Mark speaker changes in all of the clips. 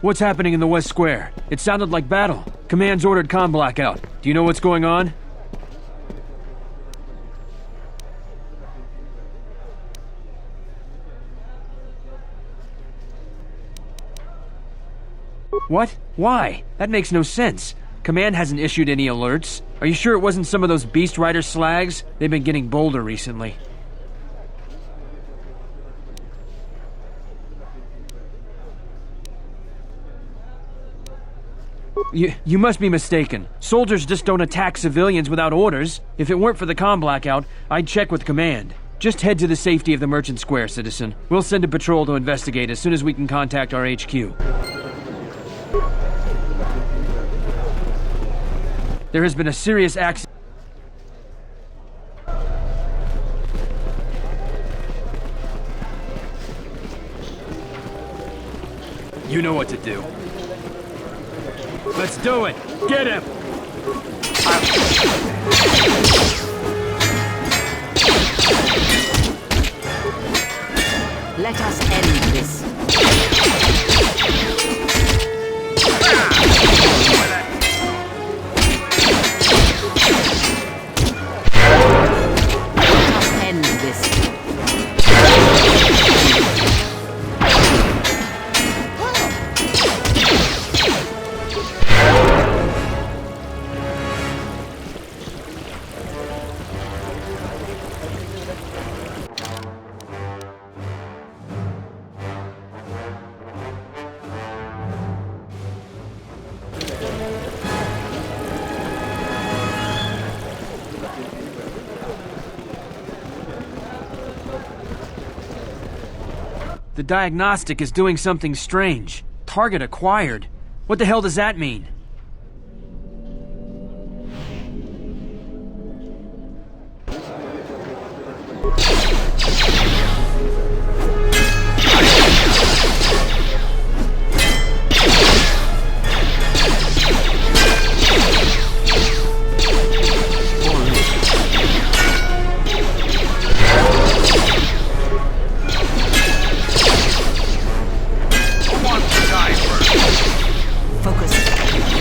Speaker 1: What's happening in the West Square? It sounded like battle. Command's ordered comm blackout. Do you know what's going on? What? Why? That makes no sense. Command hasn't issued any alerts. Are you sure it wasn't some of those Beast Rider slags? They've been getting bolder recently. You must be mistaken. Soldiers just don't attack civilians without orders. If it weren't for the comm blackout, I'd check with Command. Just head to the safety of the Merchant Square, citizen. We'll send a patrol to investigate as soon as we can contact our HQ. There has been a serious accident. You know what to do. Let's do it! Get him!
Speaker 2: Let us end this.
Speaker 1: The diagnostic is doing something strange. Target acquired. What the hell does that mean?
Speaker 2: Focus.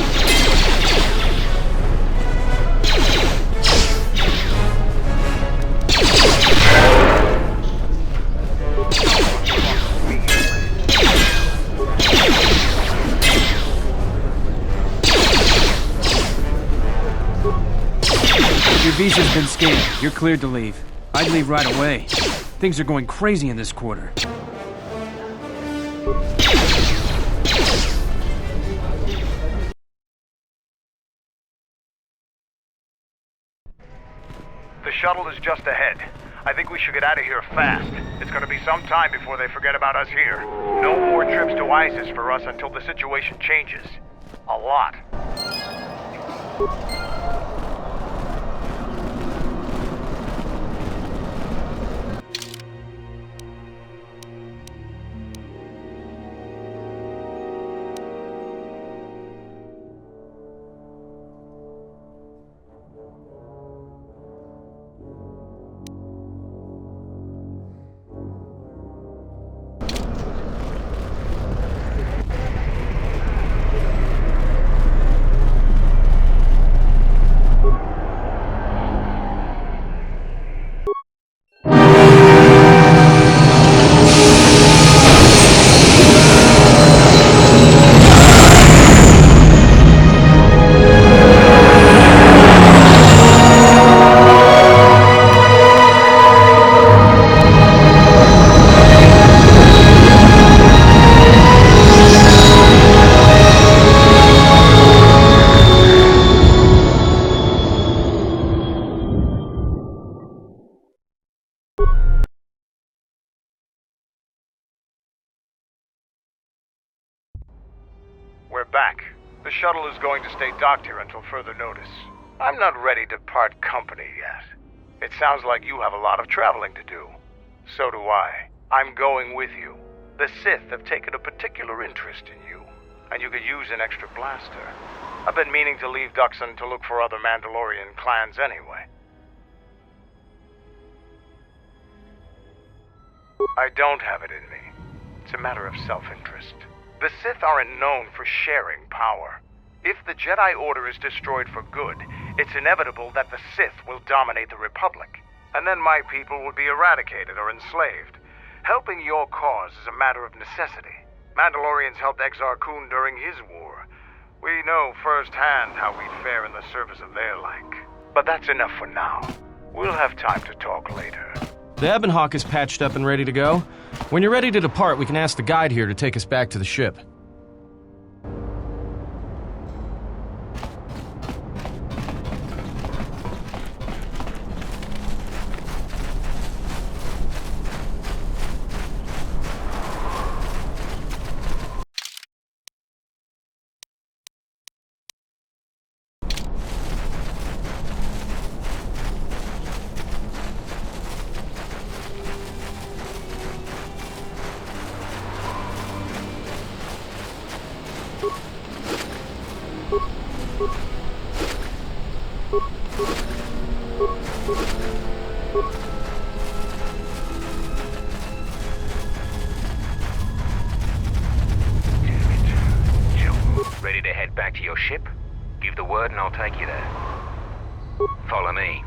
Speaker 1: visa's been scanned. You're cleared to leave. I'd leave right away. Things are going crazy in this quarter.
Speaker 2: The shuttle is just ahead. I think we should get out of here fast. It's gonna be some time before they forget about us here. No more trips to ISIS for us until the situation changes. A lot. We're back. The shuttle is going to stay docked here until further notice. I'm not ready to part company yet. It sounds like you have a lot of traveling to do. So do I. I'm going with you. The Sith have taken a particular interest in you, and you could use an extra blaster. I've been meaning to leave Duxon to look for other Mandalorian clans anyway. I don't have it in me. It's a matter of self-interest. The Sith aren't known for sharing power. If the Jedi Order is destroyed for good, it's inevitable that the Sith will dominate the Republic, and then my people will be eradicated or enslaved. Helping your cause is a matter of necessity. Mandalorians helped Exar Kun during his war. We know firsthand how we fare in the service of their like. But that's enough for now. We'll have time to talk later.
Speaker 3: The Ebon Hawk is patched up and ready to go. When you're ready to depart, we can ask the guide here to take us back to the ship.
Speaker 4: Ready to head back to your ship? Give the word and I'll take you there. Follow me.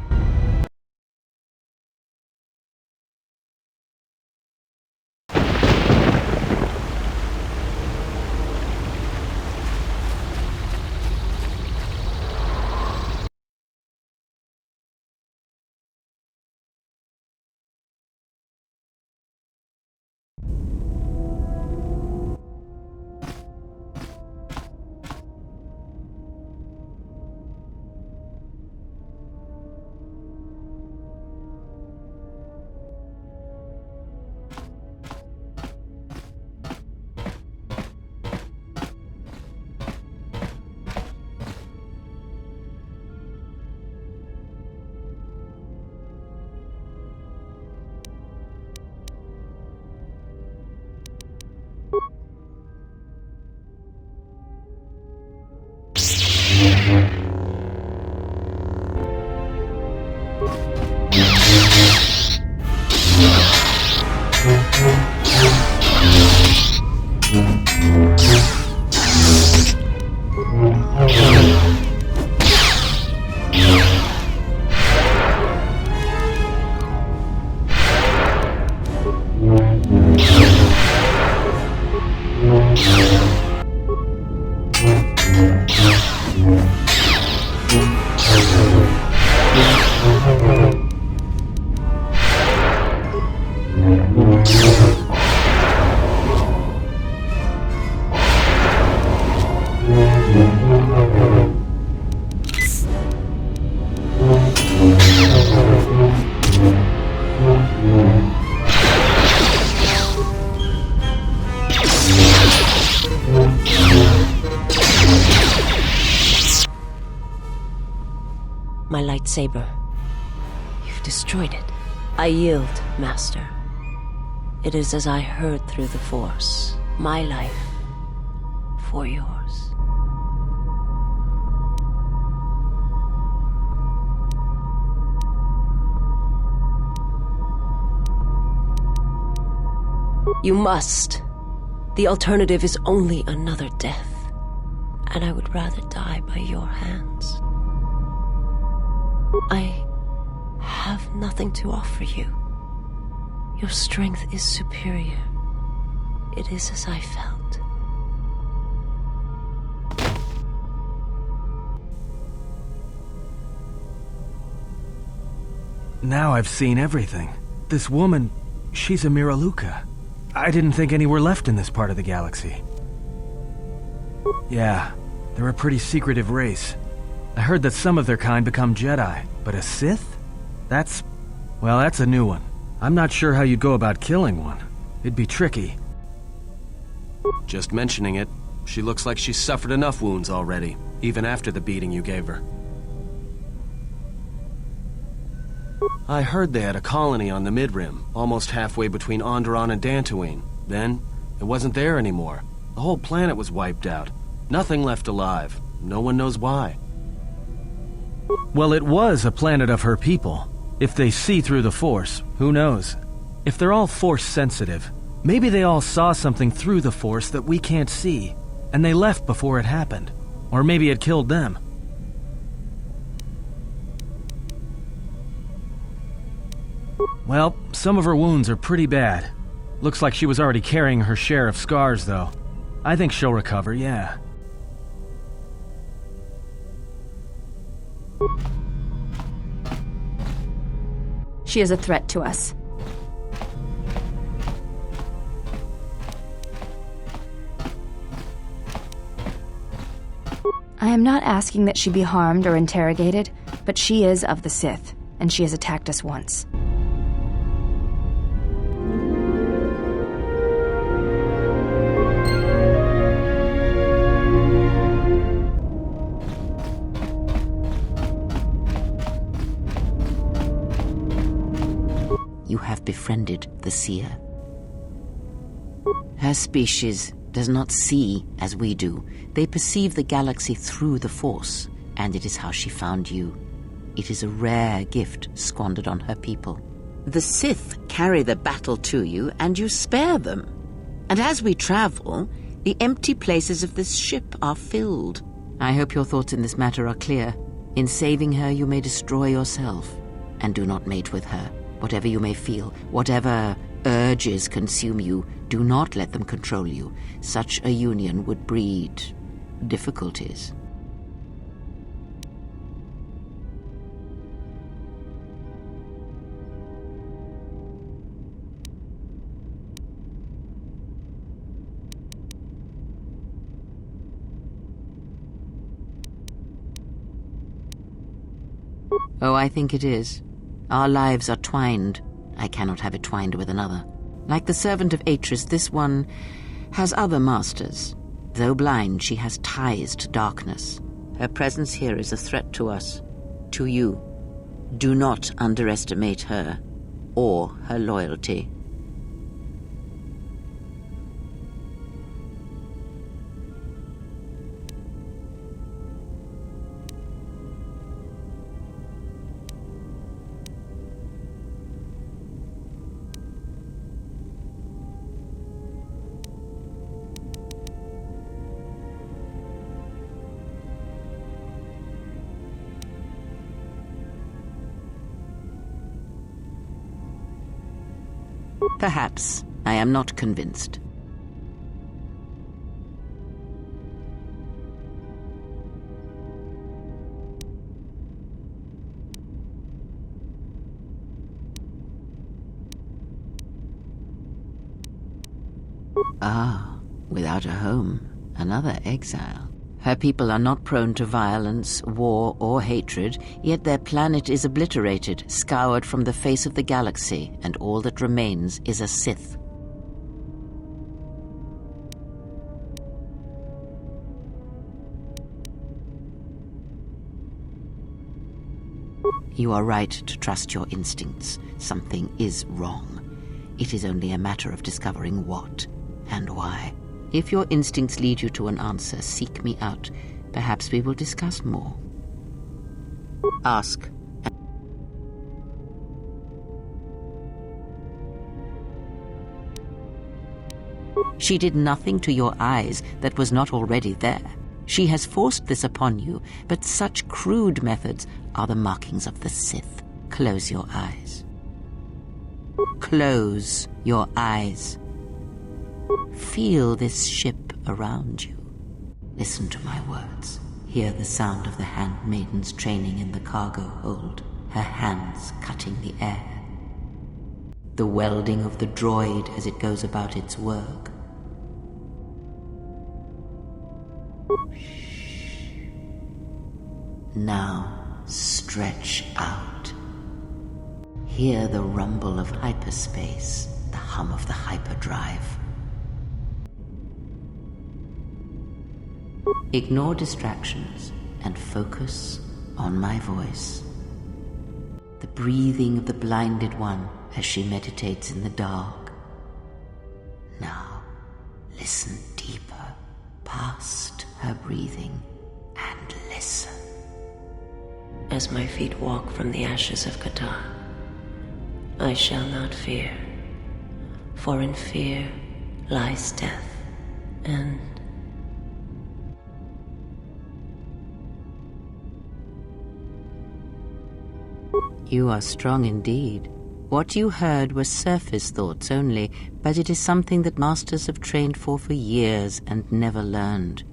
Speaker 5: my lightsaber. You've destroyed it. I yield, Master. It is as I heard through the Force. My life for yours. You must. The alternative is only another death, and I would rather die by your hands. I have nothing to offer you. Your strength is superior. It is as I felt.
Speaker 1: Now I've seen everything. This woman, she's a Miraluka. I didn't think any were left in this part of the galaxy. Yeah, they're a pretty secretive race. I heard that some of their kind become Jedi, but a Sith? That's a new one. I'm not sure how you'd go about killing one. It'd be tricky.
Speaker 3: Just mentioning it, she looks like she's suffered enough wounds already, even after the beating you gave her. I heard they had a colony on the Mid-Rim, almost halfway between Onderon and Dantooine. Then, it wasn't there anymore. The whole planet was wiped out. Nothing left alive. No one knows why.
Speaker 1: Well, it was a planet of her people. If they see through the Force, who knows? If they're all Force-sensitive, maybe they all saw something through the Force that we can't see, and they left before it happened. Or maybe it killed them. Well, some of her wounds are pretty bad. Looks like she was already carrying her share of scars, though. I think she'll recover, yeah.
Speaker 6: She is a threat to us. I am not asking that she be harmed or interrogated, but she is of the Sith, and she has attacked us once.
Speaker 7: You have befriended the Seer. Her species does not see as we do. They perceive the galaxy through the Force, and it is how she found you. It is a rare gift squandered on her people. The Sith carry the battle to you, and you spare them. And as we travel, the empty places of this ship are filled. I hope your thoughts in this matter are clear. In saving her, you may destroy yourself, and do not mate with her. Whatever you may feel, whatever urges consume you, do not let them control you. Such a union would breed difficulties. Oh, I think it is. Our lives are twined. I cannot have it twined with another. Like the servant of Atris, this one has other masters. Though blind, she has ties to darkness. Her presence here is a threat to us, to you. Do not underestimate her or her loyalty. Perhaps. I am not convinced. Ah, without a home, another exile. Her people are not prone to violence, war, or hatred, yet their planet is obliterated, scoured from the face of the galaxy, and all that remains is a Sith. You are right to trust your instincts. Something is wrong. It is only a matter of discovering what and why. If your instincts lead you to an answer, seek me out. Perhaps we will discuss more. Ask. She did nothing to your eyes that was not already there. She has forced this upon you, but such crude methods are the markings of the Sith. Close your eyes. Close your eyes. Feel this ship around you. Listen to my words. Hear the sound of the handmaidens training in the cargo hold, her hands cutting the air. The welding of the droid as it goes about its work. Now, stretch out. Hear the rumble of hyperspace, the hum of the hyperdrive. Ignore distractions and focus on my voice. The breathing of the blinded one as she meditates in the dark. Now, listen deeper, past her breathing, and listen.
Speaker 5: As my feet walk from the ashes of Qatar, I shall not fear, for in fear lies death, and
Speaker 7: you are strong indeed. What you heard were surface thoughts only, but it is something that masters have trained for years and never learned.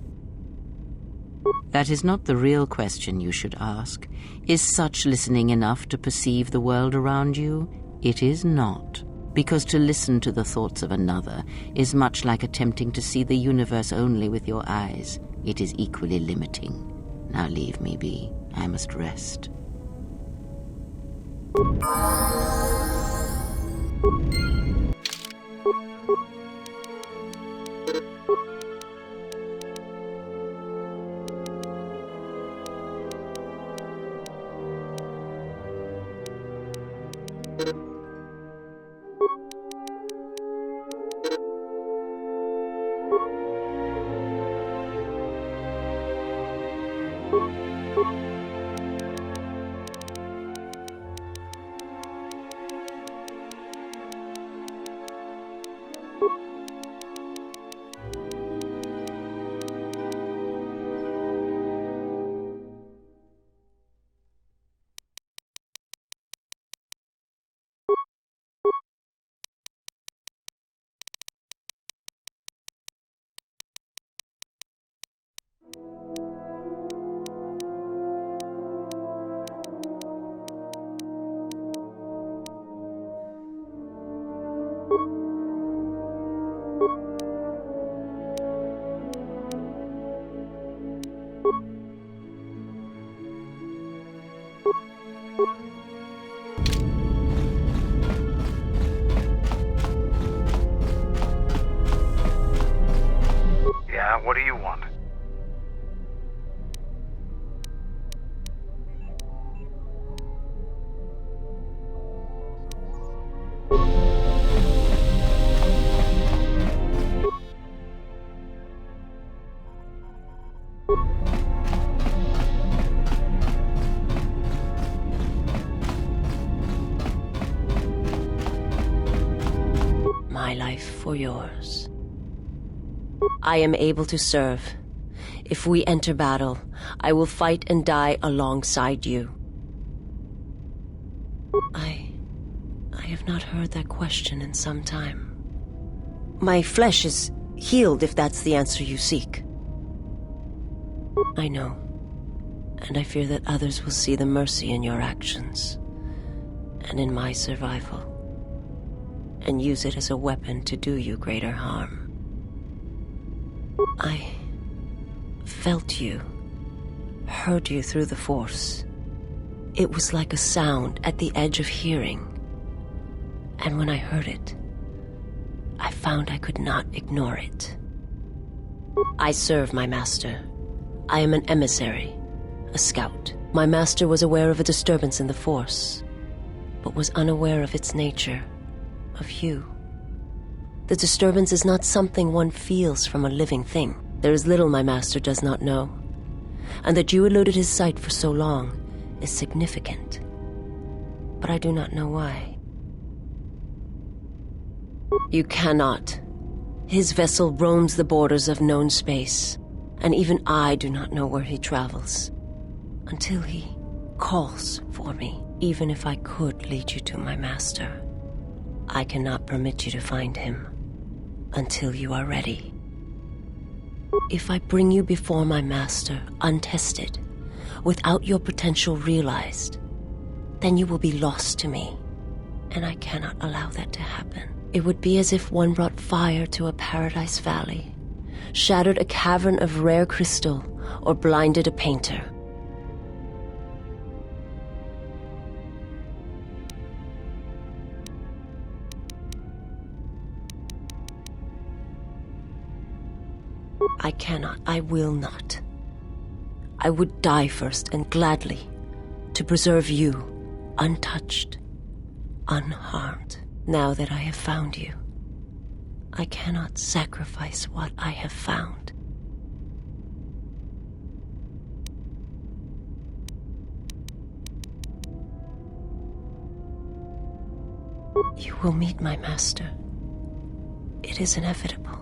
Speaker 7: That is not the real question you should ask. Is such listening enough to perceive the world around you? It is not, because to listen to the thoughts of another is much like attempting to see the universe only with your eyes. It is equally limiting. Now leave me be. I must rest.
Speaker 2: Yeah, what do you want?
Speaker 5: my life for yours. I am able to serve. If we enter battle, I will fight and die alongside you. I have not heard that question in some time. My flesh is healed if that's the answer you seek. I know, and I fear that others will see the mercy in your actions, and in my survival, and use it as a weapon to do you greater harm. I felt you, heard you through the Force. It was like a sound at the edge of hearing. And when I heard it, I found I could not ignore it. I serve my master. I am an emissary, a scout. My master was aware of a disturbance in the Force, but was unaware of its nature, of you. The disturbance is not something one feels from a living thing. There is little my master does not know, and that you eluded his sight for so long is significant. But I do not know why. You cannot. His vessel roams the borders of known space, and even I do not know where he travels. Until he calls for me. Even if I could lead you to my master, I cannot permit you to find him until you are ready. If I bring you before my master untested, without your potential realized, then you will be lost to me, and I cannot allow that to happen. It would be as if one brought fire to a paradise valley, shattered a cavern of rare crystal, or blinded a painter. I cannot, I will not. I would die first, and gladly, to preserve you, untouched, unharmed. Now that I have found you, I cannot sacrifice what I have found. You will meet my master. It is inevitable.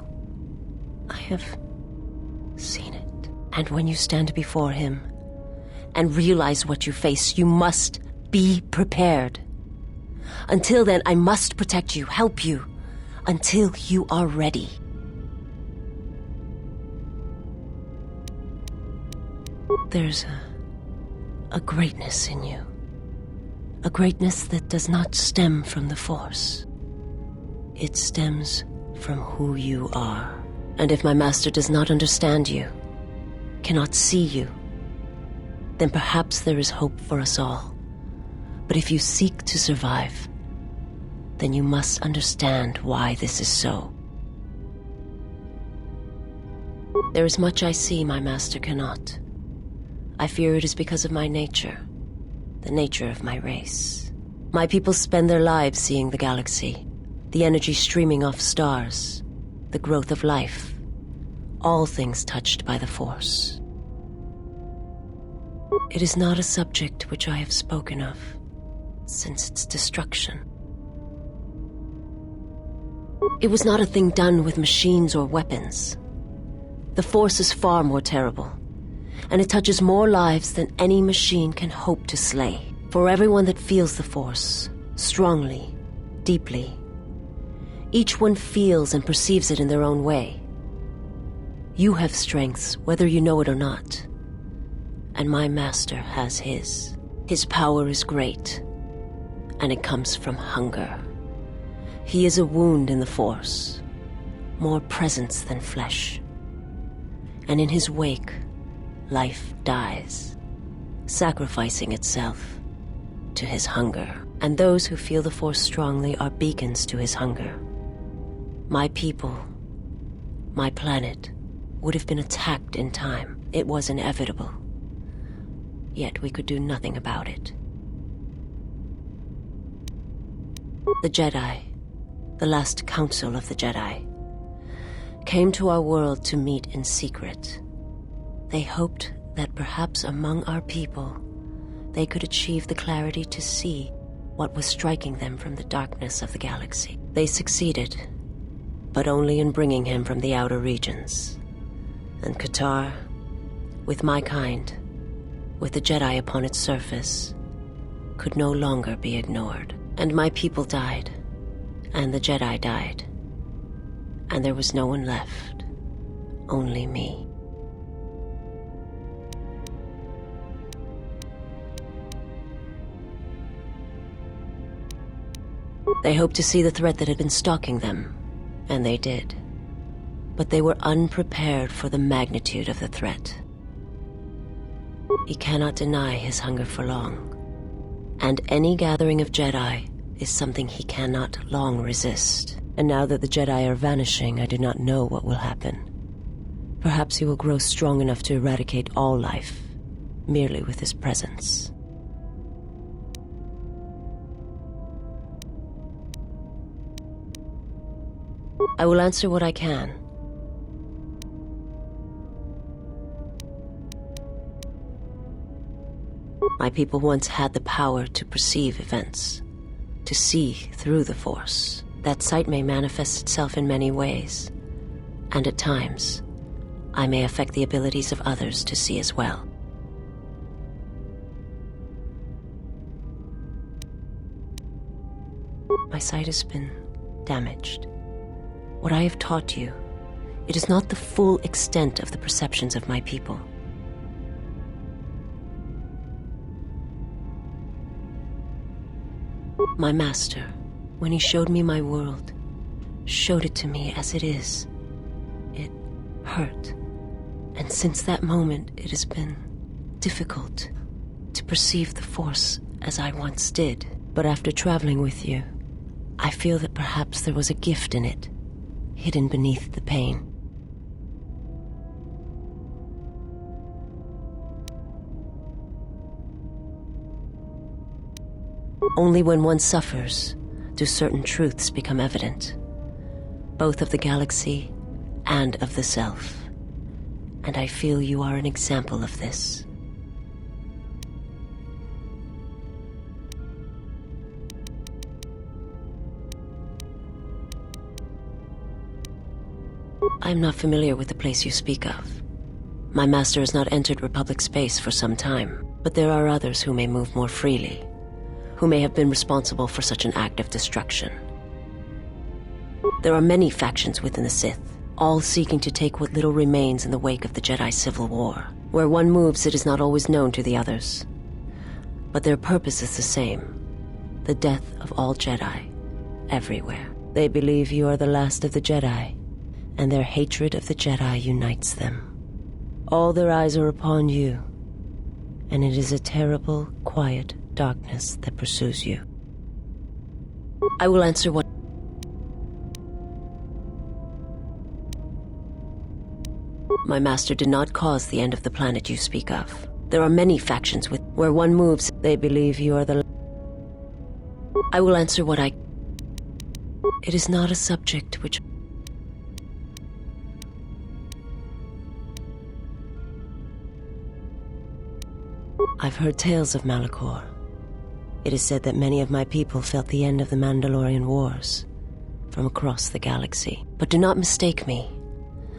Speaker 5: I have seen it. And when you stand before him and realize what you face, you must be prepared. Until then, I must protect you, help you, until you are ready. There's a greatness in you. A greatness that does not stem from the Force. It stems from who you are. And if my master does not understand you, cannot see you, then perhaps there is hope for us all. But if you seek to survive, then you must understand why this is so. There is much I see my master cannot. I fear it is because of my nature, the nature of my race. My people spend their lives seeing the galaxy, the energy streaming off stars, the growth of life, all things touched by the Force. It is not a subject which I have spoken of since its destruction. It was not a thing done with machines or weapons. The Force is far more terrible, and it touches more lives than any machine can hope to slay. For everyone that feels the Force, strongly, deeply, each one feels and perceives it in their own way. You have strengths, whether you know it or not, and my master has his. His power is great, and it comes from hunger. He is a wound in the Force, more presence than flesh. And in his wake, life dies, sacrificing itself to his hunger. And those who feel the Force strongly are beacons to his hunger. My people, my planet, would have been attacked in time. It was inevitable. Yet we could do nothing about it. The Jedi, the last council of the Jedi, came to our world to meet in secret. They hoped that perhaps among our people, they could achieve the clarity to see what was striking them from the darkness of the galaxy. They succeeded, but only in bringing him from the outer regions. And Qatar, with my kind, with the Jedi upon its surface, could no longer be ignored. And my people died, and the Jedi died, and there was no one left, only me. They hoped to see the threat that had been stalking them, and they did. But they were unprepared for the magnitude of the threat. He cannot deny his hunger for long, and any gathering of Jedi is something he cannot long resist. And now that the Jedi are vanishing, I do not know what will happen. Perhaps he will grow strong enough to eradicate all life, merely with his presence. I will answer what I can. My people once had the power to perceive events, to see through the Force. That sight may manifest itself in many ways, and at times, I may affect the abilities of others to see as well. My sight has been damaged. What I have taught you, it is not the full extent of the perceptions of my people. My master, when he showed me my world, showed it to me as it is. It hurt. And since that moment, it has been difficult to perceive the Force as I once did. But after traveling with you, I feel that perhaps there was a gift in it, hidden beneath the pain. Only when one suffers do certain truths become evident, both of the galaxy and of the self. And I feel you are an example of this. I am not familiar with the place you speak of. My master has not entered Republic space for some time, but there are others who may move more freely, who may have been responsible for such an act of destruction. There are many factions within the Sith, all seeking to take what little remains in the wake of the Jedi Civil War. Where one moves, it is not always known to the others. But their purpose is the same: the death of all Jedi, everywhere. They believe you are the last of the Jedi, and their hatred of the Jedi unites them. All their eyes are upon you, and it is a terrible, quiet darkness that pursues you. I will answer what... My master did not cause the end of the planet you speak of. There are many factions where one moves, they believe you are the... I will answer what I... It is not a subject which... I've heard tales of Malachor. It is said that many of my people felt the end of the Mandalorian Wars from across the galaxy. But do not mistake me.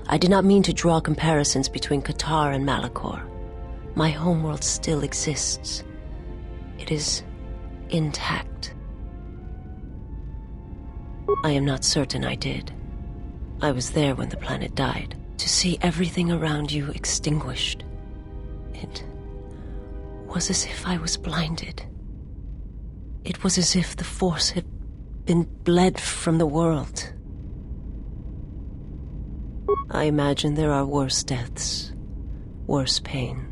Speaker 5: I did not mean to draw comparisons between Qatar and Malachor. My homeworld still exists. It is intact. I am not certain I did. I was there when the planet died. To see everything around you extinguished. It was as if I was blinded. It was as if the Force had been bled from the world. I imagine there are worse deaths, worse pain.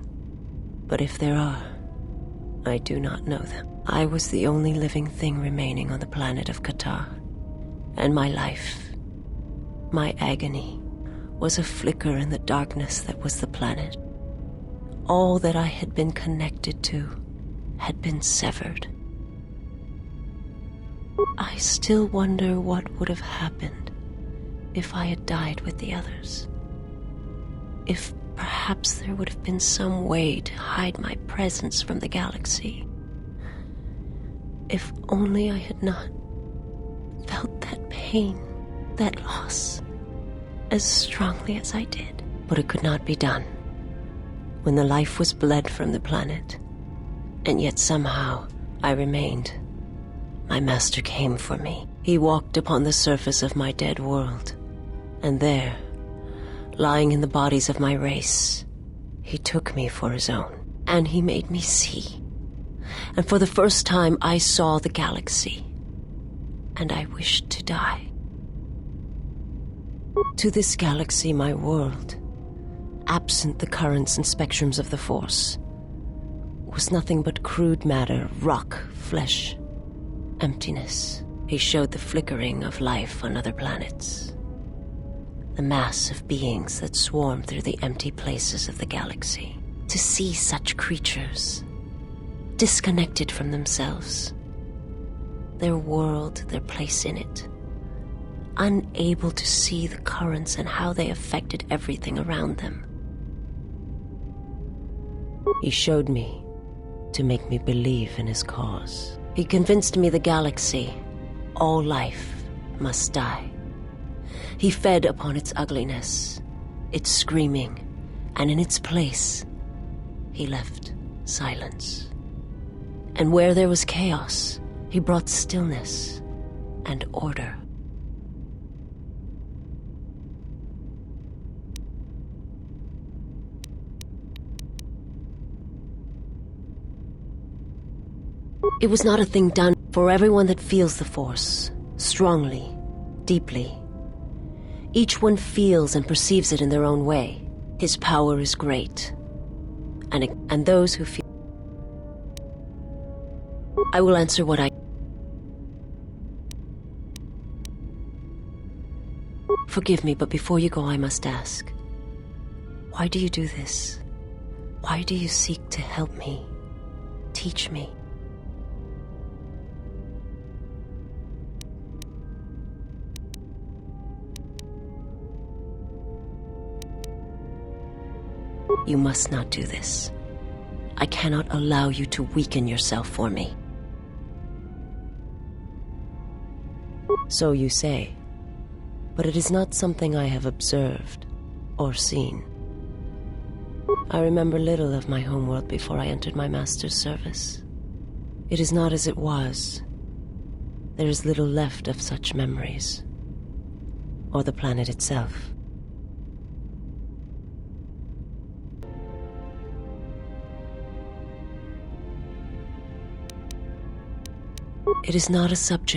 Speaker 5: But if there are, I do not know them. I was the only living thing remaining on the planet of Qatar. And my life, my agony, was a flicker in the darkness that was the planet. All that I had been connected to had been severed. I still wonder what would have happened if I had died with the others. If perhaps there would have been some way to hide my presence from the galaxy. If only I had not felt that pain, that loss, as strongly as I did. But it could not be done. When the life was bled from the planet, and yet somehow I remained. My master came for me. He walked upon the surface of my dead world, and there, lying in the bodies of my race, he took me for his own, and he made me see. And for the first time I saw the galaxy, and I wished to die. To this galaxy, my world, absent the currents and spectrums of the Force, was nothing but crude matter, rock, flesh, emptiness. He showed the flickering of life on other planets. The mass of beings that swarm through the empty places of the galaxy. To see such creatures, disconnected from themselves, their world, their place in it, unable to see the currents and how they affected everything around them. He showed me to make me believe in his cause. He convinced me the galaxy, all life, must die. He fed upon its ugliness, its screaming, and in its place, he left silence. And where there was chaos, he brought stillness and order. It was not a thing done for everyone that feels the Force, strongly, deeply. Each one feels and perceives it in their own way. His power is great. And those who feel... I will answer what I... Forgive me, but before you go, I must ask. Why do you do this? Why do you seek to help me? Teach me? You must not do this. I cannot allow you to weaken yourself for me. So you say, but it is not something I have observed or seen. I remember little of my homeworld before I entered my master's service. It is not as it was. There is little left of such memories, or the planet itself. It is not a subject